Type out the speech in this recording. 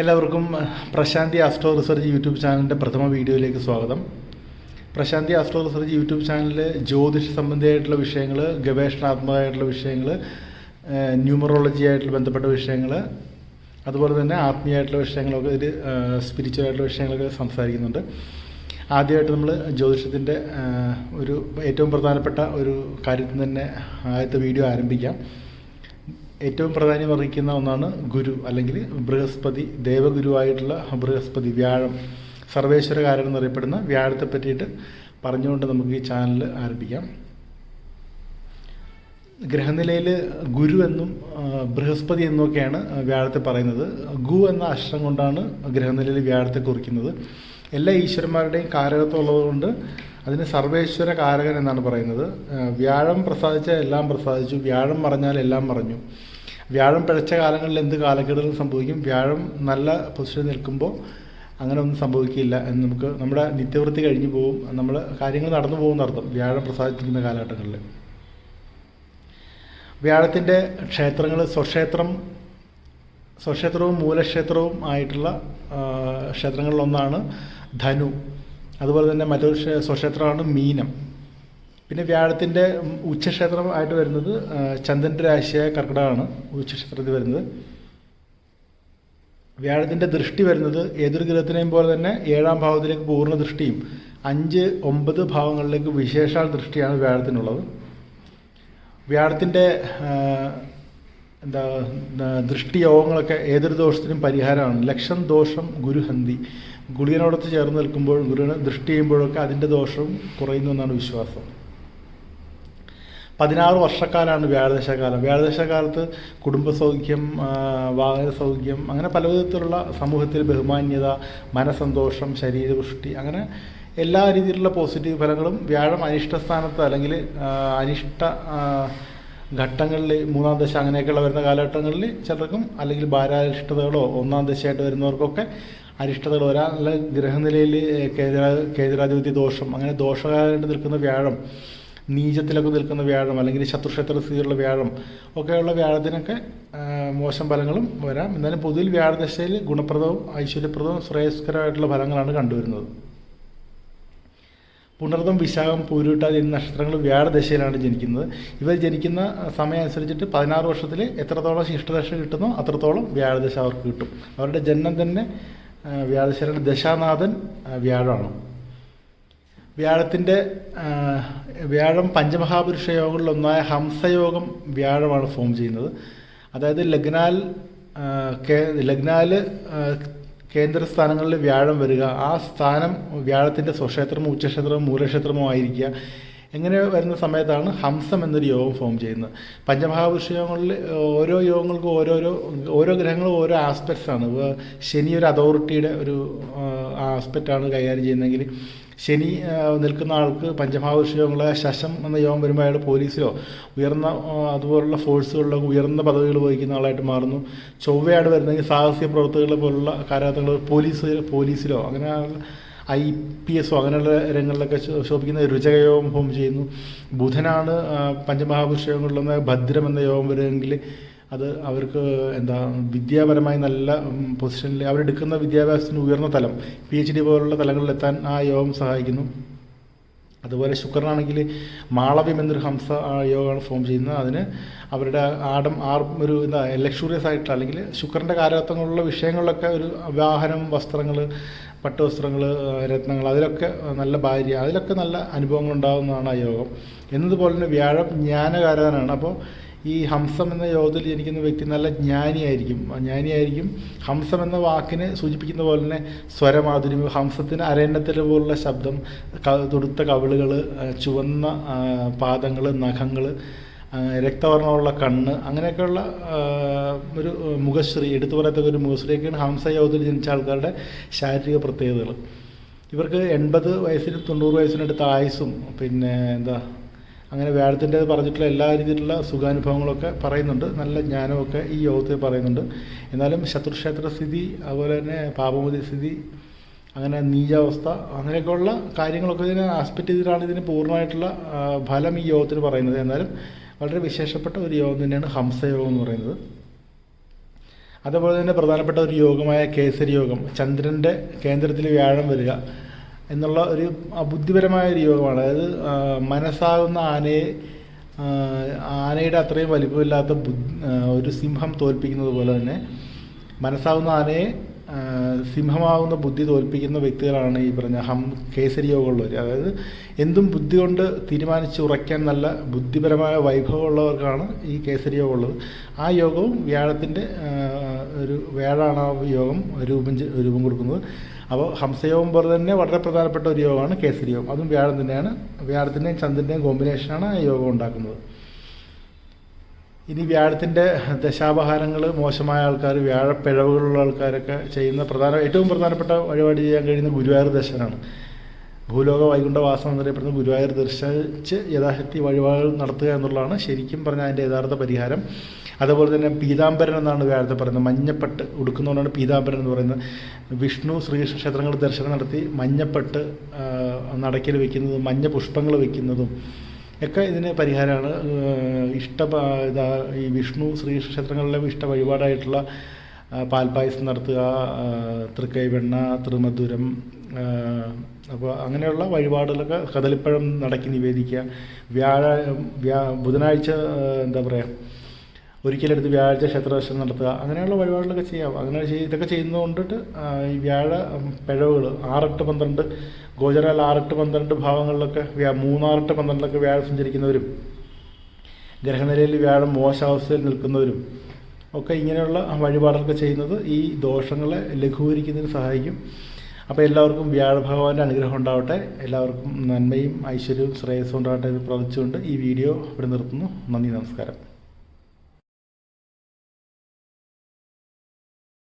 എല്ലാവർക്കും പ്രശാന്തി astro research YouTube ചാനലിൻ്റെ പ്രഥമ വീഡിയോയിലേക്ക് സ്വാഗതം. പ്രശാന്തി ആസ്ട്രോ റിസർച്ച് യൂട്യൂബ് ചാനലിൽ ജ്യോതിഷ സംബന്ധിയായിട്ടുള്ള വിഷയങ്ങൾ, ഗവേഷണാത്മകമായിട്ടുള്ള വിഷയങ്ങൾ, ന്യൂമറോളജി ആയിട്ട് ബന്ധപ്പെട്ട വിഷയങ്ങൾ, അതുപോലെ തന്നെ ആത്മീയമായിട്ടുള്ള വിഷയങ്ങളൊക്കെ സ്പിരിച്വൽ ആയിട്ടുള്ള വിഷയങ്ങളൊക്കെ സംസാരിക്കുന്നുണ്ട്. ആദ്യമായിട്ട് നമ്മൾ ജ്യോതിഷത്തിൻ്റെ ഒരു ഏറ്റവും പ്രധാനപ്പെട്ട ഒരു കാര്യത്തിൽ തന്നെ ആദ്യത്തെ വീഡിയോ ആരംഭിക്കാം. ഏറ്റവും പ്രാധാന്യം അർഹിക്കുന്ന ഒന്നാണ് ഗുരു, അല്ലെങ്കിൽ ബൃഹസ്പതി, ദേവഗുരുവായിട്ടുള്ള ബൃഹസ്പതി, വ്യാഴം, സർവേശ്വരകാരൻ എന്നറിയപ്പെടുന്ന വ്യാഴത്തെ പറ്റിയിട്ട് പറഞ്ഞുകൊണ്ട് നമുക്ക് ഈ ചാനൽ ആരംഭിക്കാം. ഗ്രഹനിലയിൽ ഗുരു എന്നും ബൃഹസ്പതി എന്നൊക്കെയാണ് വ്യാഴത്തെ പറയുന്നത്. ഗു എന്ന അക്ഷരം കൊണ്ടാണ് ഗ്രഹനിലയിൽ വ്യാഴത്തെ കുറിക്കുന്നത്. എല്ലാ ഈശ്വരന്മാരുടെയും കാരകത്വം ഉള്ളതുകൊണ്ട് അതിന് സർവേശ്വര കാരകൻ എന്നാണ് പറയുന്നത്. വ്യാഴം പ്രസാദിച്ചാൽ എല്ലാം പ്രസാദിച്ചു, വ്യാഴം മറഞ്ഞാൽ എല്ലാം മറഞ്ഞു. വ്യാഴം പിഴച്ച കാലങ്ങളിൽ എന്ത് കാലക്കേടുകളും സംഭവിക്കും. വ്യാഴം നല്ല പൊസിഷനിൽ നിൽക്കുമ്പോൾ അങ്ങനെ ഒന്നും സംഭവിക്കില്ല എന്ന് നമുക്ക് നമ്മുടെ നിത്യവൃത്തി കഴിഞ്ഞു പോകും, നമ്മൾ കാര്യങ്ങൾ നടന്നു പോകുന്ന അർത്ഥം വ്യാഴം പ്രസാദിപ്പിക്കുന്ന കാലഘട്ടങ്ങളിൽ. വ്യാഴത്തിൻ്റെ ക്ഷേത്രങ്ങൾ സ്വക്ഷേത്രവും മൂലക്ഷേത്രവും ആയിട്ടുള്ള ക്ഷേത്രങ്ങളിലൊന്നാണ് ധനു. അതുപോലെ തന്നെ മറ്റൊരു സ്വക്ഷേത്രമാണ് മീനം. പിന്നെ വ്യാഴത്തിൻ്റെ ഉച്ചക്ഷേത്രം ആയിട്ട് വരുന്നത് ചന്ദ്രൻ്റെ രാശിയായ കർക്കിടകമാണ് ഉച്ചക്ഷേത്രത്തിൽ വരുന്നത്. വ്യാഴത്തിൻ്റെ ദൃഷ്ടി വരുന്നത് ഏതൊരു ഗ്രഹത്തിനെയും പോലെ തന്നെ 7ാം ഭാവത്തിലേക്ക് പൂർണ്ണ ദൃഷ്ടിയും 5, 9 ഭാവങ്ങളിലേക്ക് വിശേഷാൽ ദൃഷ്ടിയാണ് വ്യാഴത്തിനുള്ളത്. വ്യാഴത്തിൻ്റെ ദൃഷ്ടിയോഗങ്ങളൊക്കെ ഏതൊരു ദോഷത്തിനും പരിഹാരമാണ്. ലക്ഷം ദോഷം ഗുരുഹന്തി, ഗുളികനോടൊത്ത് ചേർന്ന് നിൽക്കുമ്പോൾ ഗുരുവിനെ ദൃഷ്ടി ചെയ്യുമ്പോഴൊക്കെ അതിൻ്റെ ദോഷവും കുറയുന്നു എന്നാണ് വിശ്വാസം. 16 വർഷക്കാലമാണ് വ്യാഴദശകാലം. വ്യാഴദശകാലത്ത് കുടുംബസൗഖ്യം, വാഹന സൗഖ്യം, അങ്ങനെ പല വിധത്തിലുള്ള സമൂഹത്തിൽ ബഹുമാന്യത, മനസ്സന്തോഷം, ശരീരപുഷ്ടി, അങ്ങനെ എല്ലാ രീതിയിലുള്ള പോസിറ്റീവ് ഫലങ്ങളും വ്യാഴം അനിഷ്ടസ്ഥാനത്ത് അല്ലെങ്കിൽ അനിഷ്ട ഘട്ടങ്ങളിൽ 3ാം ദശ അങ്ങനെയൊക്കെയുള്ള വരുന്ന കാലഘട്ടങ്ങളിൽ ചിലർക്കും, അല്ലെങ്കിൽ ഭാരാരിഷ്ടതകളോ 1ാം ദശയായിട്ട് വരുന്നവർക്കൊക്കെ അരിഷ്ടതകൾ വരാം. അല്ല ഗ്രഹനിലയിൽ കേന്ദ്രാധിപത്യ ദോഷം, അങ്ങനെ ദോഷകാലമായിട്ട് നിൽക്കുന്ന വ്യാഴം, നീചത്തിലൊക്കെ നിൽക്കുന്ന വ്യാഴം, അല്ലെങ്കിൽ ശത്രുക്ഷേത്ര സ്ഥിതിയുള്ള വ്യാഴം ഒക്കെയുള്ള വ്യാഴത്തിനൊക്കെ മോശം ഫലങ്ങളും വരാം. എന്നാലും പൊതുവിൽ വ്യാഴദശയിൽ ഗുണപ്രദവും ഐശ്വര്യപ്രദവും ശ്രേയസ്കരമായിട്ടുള്ള ഫലങ്ങളാണ് കണ്ടുവരുന്നത്. പുണർദം, വിശാഖം, പൂരുരുട്ടാതി എന്നീ നക്ഷത്രങ്ങൾ വ്യാഴദശയിലാണ് ജനിക്കുന്നത്. ഇവർ ജനിക്കുന്ന സമയം അനുസരിച്ചിട്ട് 16 വർഷത്തിൽ എത്രത്തോളം ഇഷ്ടദശ കിട്ടുന്നോ അത്രത്തോളം വ്യാഴദശ അവർക്ക് കിട്ടും. അവരുടെ ജന്മം തന്നെ വ്യാഴദശയുടെ ദശാനാഥൻ വ്യാഴമാണ്. വ്യാഴം പഞ്ചമഹാപുരുഷ യോഗങ്ങളിലൊന്നായ ഹംസയോഗം വ്യാഴമാണ് ഫോം ചെയ്യുന്നത്. അതായത് ലഗ്നാല് കേന്ദ്രസ്ഥാനങ്ങളിൽ വ്യാഴം വരിക, ആ സ്ഥാനം വ്യാഴത്തിൻ്റെ സ്വക്ഷേത്രമോ ഉച്ചക്ഷേത്രമോ മൂലക്ഷേത്രമോ ആയിരിക്കുക. എങ്ങനെ വരുന്ന സമയത്താണ് ഹംസം എന്നൊരു യോഗം ഫോം ചെയ്യുന്നത്. പഞ്ചമഹാപുരുഷ യോഗങ്ങളിൽ ഓരോ യോഗങ്ങൾക്കും ഓരോ ഗ്രഹങ്ങളും ഓരോ ആസ്പെക്ട്സാണ്. ശനി ഒരു അതോറിറ്റിയുടെ ഒരു ആസ്പെക്റ്റാണ് കൈകാര്യം ചെയ്യുന്നതെങ്കിൽ, ശനി നിൽക്കുന്ന ആൾക്ക് പഞ്ചമഹാപുരുഷ യോഗങ്ങളെ ശശം എന്ന യോഗം വരുമ്പോൾ അയാൾ പോലീസിലോ ഉയർന്ന അതുപോലുള്ള ഫോഴ്സുകളിലോ ഉയർന്ന പദവികൾ വഹിക്കുന്ന ആളായിട്ട് മാറുന്നു. ചൊവ്വയാണ് വരുന്നതെങ്കിൽ സാഹസിക പ്രവർത്തകങ്ങളെ പോലുള്ള കാരാഗ്രഹങ്ങൾ പോലീസിലോ അങ്ങനെ IPS അങ്ങനെയുള്ള രംഗങ്ങളിലൊക്കെ ശോഭിക്കുന്ന രുചകയോഗം ഫോം ചെയ്യുന്നു. ബുധനാണ് പഞ്ചമഹാപുരുഷ യോഗങ്ങളിലൊന്ന് ഭദ്രം എന്ന യോഗം വരുമെങ്കിൽ അത് അവർക്ക് വിദ്യാപരമായി നല്ല പൊസിഷനിൽ അവരെടുക്കുന്ന വിദ്യാഭ്യാസത്തിന് ഉയർന്ന തലം, PhD പോലുള്ള തലങ്ങളിലെത്താൻ ആ യോഗം സഹായിക്കുന്നു. അതുപോലെ ശുക്രനാണെങ്കിൽ മാളവ്യം എന്നൊരു ഹംസ യോഗമാണ് ഫോം ചെയ്യുന്നത്. അതിന് അവരുടെ ഒരു ലക്ഷൂറിയസ് ആയിട്ടുള്ള, അല്ലെങ്കിൽ ശുക്രൻ്റെ കാലഘട്ടങ്ങളുള്ള വിഷയങ്ങളിലൊക്കെ ഒരു വാഹനം, വസ്ത്രങ്ങൾ, പട്ടുവസ്ത്രങ്ങൾ, രത്നങ്ങൾ, അതിലൊക്കെ നല്ല ഭാര്യ, അതിലൊക്കെ നല്ല അനുഭവങ്ങൾ ഉണ്ടാകുന്നതാണ് ആ യോഗം. എന്നതുപോലെ തന്നെ വ്യാഴം ജ്ഞാനകാരകനാണ്. അപ്പോൾ ഈ ഹംസം എന്ന യോഗത്തിൽ ജനിക്കുന്ന വ്യക്തി നല്ല ജ്ഞാനിയായിരിക്കും. ഹംസം എന്ന വാക്കിനെ സൂചിപ്പിക്കുന്ന പോലെ തന്നെ സ്വരമാധുര്യം, ഹംസത്തിന് അരയന്നത്തിൽ പോലുള്ള ശബ്ദം, തുടുത്ത കവിളുകൾ, ചുവന്ന പാദങ്ങൾ, നഖങ്ങൾ, രക്തവർണ്ണമുള്ള കണ്ണ്, അങ്ങനെയൊക്കെയുള്ള ഒരു മുഖശ്രീ, എടുത്തു പറയത്തക്ക ഒരു മുഖശ്രീയൊക്കെയാണ് ഹംസയോഗത്തിൽ ജനിച്ച ആൾക്കാരുടെ ശാരീരിക പ്രത്യേകതകൾ. ഇവർക്ക് 80 വയസ്സിനും 90 വയസ്സിനടുത്ത് ആയുസ്സും, പിന്നെ അങ്ങനെ വ്യാഴത്തിൻ്റെ പറഞ്ഞിട്ടുള്ള എല്ലാ രീതിയിലുള്ള സുഖാനുഭവങ്ങളൊക്കെ പറയുന്നുണ്ട്. നല്ല ജ്ഞാനമൊക്കെ ഈ യോഗത്തിൽ പറയുന്നുണ്ട്. എന്നാലും ശത്രുക്ഷേത്ര സ്ഥിതി, അതുപോലെ തന്നെ പാപമതി സ്ഥിതി, അങ്ങനെ നീചാവസ്ഥ, അങ്ങനെയൊക്കെയുള്ള കാര്യങ്ങളൊക്കെ ഇതിനെ ആസ്പെക്റ്റ് ചെയ്തിട്ടാണ് ഇതിന് പൂർണ്ണമായിട്ടുള്ള ഫലം ഈ യോഗത്തിന് പറയുന്നത്. എന്നാലും വളരെ വിശേഷപ്പെട്ട ഒരു യോഗം തന്നെയാണ് ഹംസയോഗം എന്ന് പറയുന്നത്. അതുപോലെ തന്നെ പ്രധാനപ്പെട്ട ഒരു യോഗമായ കേസരി യോഗം, ചന്ദ്രൻ്റെ കേന്ദ്രത്തിൽ വ്യാഴം വരിക എന്നുള്ള ഒരു ബുദ്ധിപരമായ ഒരു യോഗമാണ്. അതായത് മനസ്സാകുന്ന ആനയുടെ അത്രയും വലിപ്പമില്ലാത്ത ഒരു സിംഹം തോൽപ്പിക്കുന്നത് പോലെ തന്നെ മനസ്സാകുന്ന ആനയെ സിംഹമാകുന്ന ബുദ്ധി തോൽപ്പിക്കുന്ന വ്യക്തികളാണ് ഈ പറഞ്ഞ കേസരി യോഗമുള്ളവർ. അതായത് എന്തും ബുദ്ധി കൊണ്ട് തീരുമാനിച്ച് ഉറയ്ക്കാൻ നല്ല ബുദ്ധിപരമായ വൈഭവമുള്ളവർക്കാണ് ഈ കേസരി യോഗം ഉള്ളത്. ആ യോഗവും വ്യാഴത്തിൻ്റെ വ്യാഴമാണ് ആ യോഗം രൂപം കൊടുക്കുന്നത്. അപ്പോൾ ഹംസയോഗം പോലെ തന്നെ വളരെ പ്രധാനപ്പെട്ട ഒരു യോഗമാണ് കേസരി യോഗം. അതും വ്യാഴം തന്നെയാണ്. വ്യാഴത്തിൻ്റെയും ചന്ദ്രൻ്റെയും കോമ്പിനേഷനാണ് ആ യോഗം ഉണ്ടാക്കുന്നത്. ഇനി വ്യാഴത്തിൻ്റെ ദശാപഹാരങ്ങൾ മോശമായ ആൾക്കാർ, വ്യാഴപ്പിഴവുകളുള്ള ആൾക്കാരൊക്കെ ചെയ്യുന്ന ഏറ്റവും പ്രധാനപ്പെട്ട വഴിപാട് ചെയ്യാൻ കഴിയുന്ന ഗുരുവായൂർ ദർശനമാണ്. ഭൂലോക വൈകുണ്ഠവാസം എന്നറിയപ്പെടുന്ന ഗുരുവായൂർ ദർശിച്ച് യഥാശക്തി വഴിപാടുകൾ നടത്തുക എന്നുള്ളതാണ് ശരിക്കും പറഞ്ഞാൽ അതിൻ്റെ യഥാർത്ഥ പരിഹാരം. അതുപോലെ തന്നെ പീതാംബരൻ എന്നാണ് വ്യാഴത്തെ പറയുന്നത്. മഞ്ഞപ്പട്ട് ഉടുക്കുന്നതുകൊണ്ടാണ് പീതാംബരൻ എന്ന് പറയുന്നത്. വിഷ്ണു ശ്രീകൃഷ്ണ ക്ഷേത്രങ്ങൾ ദർശനം നടത്തി മഞ്ഞപ്പട്ട് നടക്കൽ വയ്ക്കുന്നതും മഞ്ഞ പുഷ്പങ്ങൾ വയ്ക്കുന്നതും ഒക്കെ ഇതിന് പരിഹാരമാണ്. ഈ വിഷ്ണു ശ്രീകൃഷ്ണ ക്ഷേത്രങ്ങളിലെ ഇഷ്ട വഴിപാടായിട്ടുള്ള പാൽപ്പായസം നടത്തുക, തൃക്കൈവെണ്ണ, ത്രിമധുരം, അപ്പോൾ അങ്ങനെയുള്ള വഴിപാടുകളൊക്കെ കദളിപ്പഴം നടക്കി നിവേദിക്കുക. ബുധനാഴ്ച ഒരിക്കലെടുത്ത് വ്യാഴാഴ്ച ക്ഷേത്രദർശനം നടത്തുക, അങ്ങനെയുള്ള വഴിപാടുകളൊക്കെ ചെയ്യാം. ഇതൊക്കെ ചെയ്യുന്നത് കൊണ്ടിട്ട് ഈ വ്യാഴ പിഴവുകൾ 6-8-12 ഗോചരാൽ 6-8-12 ഭാവങ്ങളിലൊക്കെ 3-6-12 വ്യാഴം സഞ്ചരിക്കുന്നവരും ഗ്രഹനിലയിൽ വ്യാഴം മോശാവസ്ഥയിൽ നിൽക്കുന്നവരും ഒക്കെ ഇങ്ങനെയുള്ള വഴിപാടുകളൊക്കെ ചെയ്യുന്നത് ഈ ദോഷങ്ങളെ ലഘൂകരിക്കുന്നതിന് സഹായിക്കും. അപ്പോൾ എല്ലാവർക്കും വ്യാഴഭഗവാന്റെ അനുഗ്രഹം ഉണ്ടാവട്ടെ. എല്ലാവർക്കും നന്മയും ഐശ്വര്യവും ശ്രേയസ്സും ഉണ്ടാവട്ടെ എന്ന് പ്രാർത്ഥിച്ചുകൊണ്ട് ഈ വീഡിയോ ഇവിടെ നിർത്തുന്നു. നന്ദി, നമസ്കാരം.